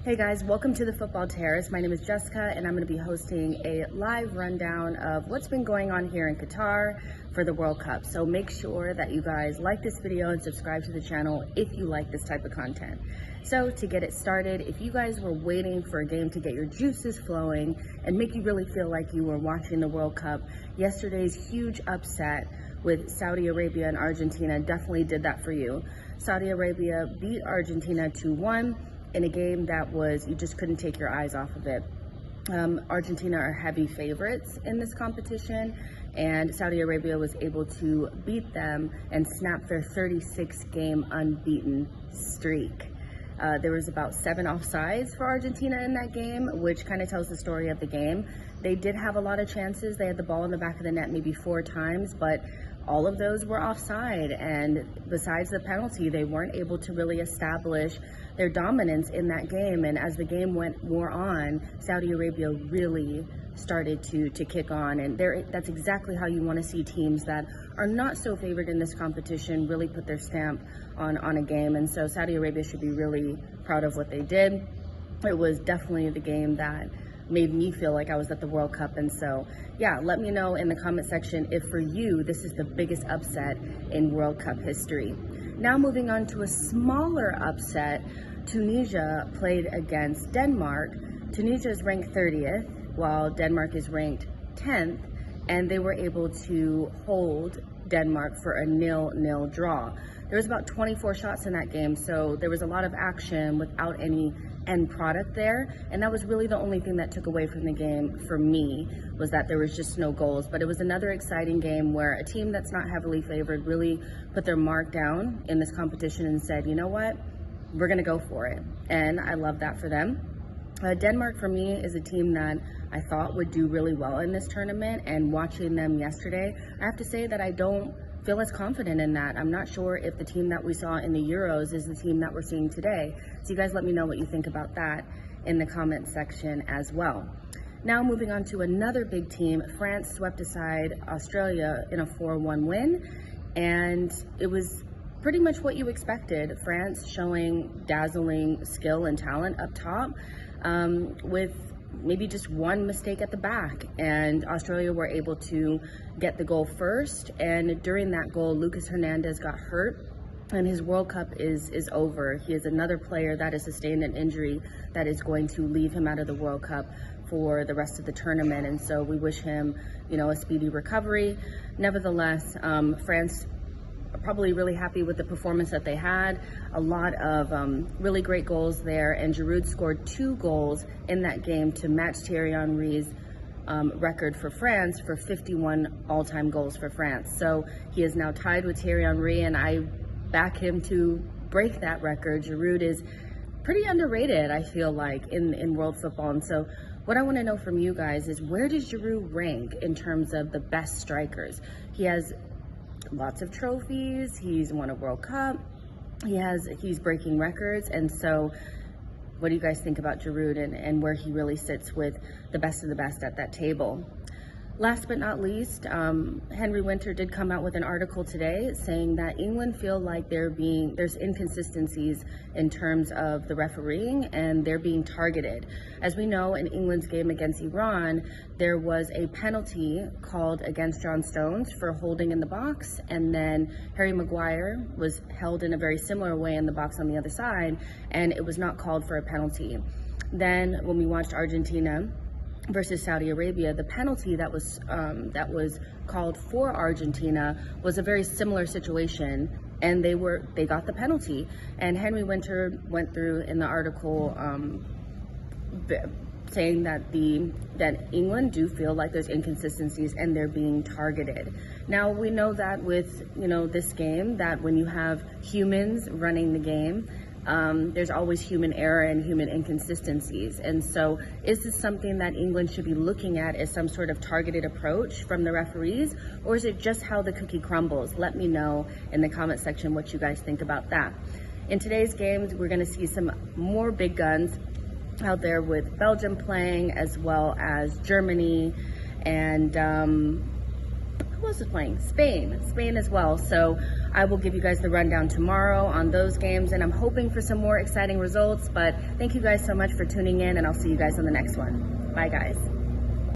Hey guys, welcome to the Football Terrace. My name is Jessica and I'm going to be hosting a live rundown of what's been going on here in Qatar for the World Cup. So make sure that you guys like this video and subscribe to the channel if you like this type of content. So to get it started, if you guys were waiting for a game to get your juices flowing and make you really feel like you were watching the World Cup, yesterday's huge upset with Saudi Arabia and Argentina definitely did that for you. Saudi Arabia beat Argentina 2-1. in a game that was, you just couldn't take your eyes off of it. Argentina are heavy favorites in this competition, and Saudi Arabia was able to beat them and snap their 36-game unbeaten streak. There was about 7 offsides for Argentina in that game, which kind of tells the story of the game. They did have a lot of chances. They had the ball in the back of the net maybe 4 times, but all of those were offside, and besides the penalty, they weren't able to really establish their dominance in that game. And as the game went more on, Saudi Arabia really started to kick on, and that's exactly how you want to see teams that are not so favored in this competition really put their stamp on a game. And so Saudi Arabia should be really proud of what they did. It was definitely the game that made me feel like I was at the World Cup. And so, yeah, let me know in the comment section if for you this is the biggest upset in World Cup history. Now moving on to a smaller upset, Tunisia played against Denmark. Tunisia is ranked 30th, while Denmark is ranked 10th, and they were able to hold Denmark for a 0-0 draw. There was about 24 shots in that game, so there was a lot of action without any end product there, and that was really the only thing that took away from the game for me, was that there was just no goals. But it was another exciting game where a team that's not heavily favored really put their mark down in this competition and said, you know what, we're gonna go for it, and I love that for them. Denmark for me is a team that I thought would do really well in this tournament, and watching them yesterday, I have to say that I don't feel as confident in that. I'm not sure if the team that we saw in the Euros is the team that we're seeing today. So you guys let me know what you think about that in the comment section as well. Now moving on to another big team, France swept aside Australia in a 4-1 win, and it was pretty much what you expected. France showing dazzling skill and talent up top, with maybe just one mistake at the back, and Australia were able to get the goal first. And during that goal, Hernandez got hurt, and his World Cup is over. He is another player that has sustained an injury that is going to leave him out of the World Cup for the rest of the tournament, and so we wish him, a speedy recovery. Nevertheless, France probably really happy with the performance that they had. A lot of really great goals there, and Giroud scored 2 goals in that game to match Thierry Henry's record for France for 51 all-time goals for France. So he is now tied with Thierry Henry, and I back him to break that record. Giroud is pretty underrated, I feel like, in world football. And so what I want to know from you guys is, where does Giroud rank in terms of the best strikers? He has lots of trophies, he's won a World Cup, he's breaking records, and so what do you guys think about Giroud and where he really sits with the best of the best at that table? Last but not least, Henry Winter did come out with an article today saying that England feel like there's inconsistencies in terms of the refereeing, and they're being targeted. As we know, in England's game against Iran, there was a penalty called against John Stones for holding in the box, and then Harry Maguire was held in a very similar way in the box on the other side, and it was not called for a penalty. Then when we watched Argentina versus Saudi Arabia, the penalty that was called for Argentina was a very similar situation, and they got the penalty. And Henry Winter went through in the article saying that England do feel like there's inconsistencies and they're being targeted. Now we know that with this game, that when you have humans running the game, there's always human error and human inconsistencies. And so is this something that England should be looking at as some sort of targeted approach from the referees, or is it just how the cookie crumbles? Let me know in the comment section what you guys think about that. In today's games, we're going to see some more big guns out there, with Belgium playing, as well as Germany, and who else is playing? Spain as well. So I will give you guys the rundown tomorrow on those games, and I'm hoping for some more exciting results. But thank you guys so much for tuning in, and I'll see you guys on the next one. Bye, guys.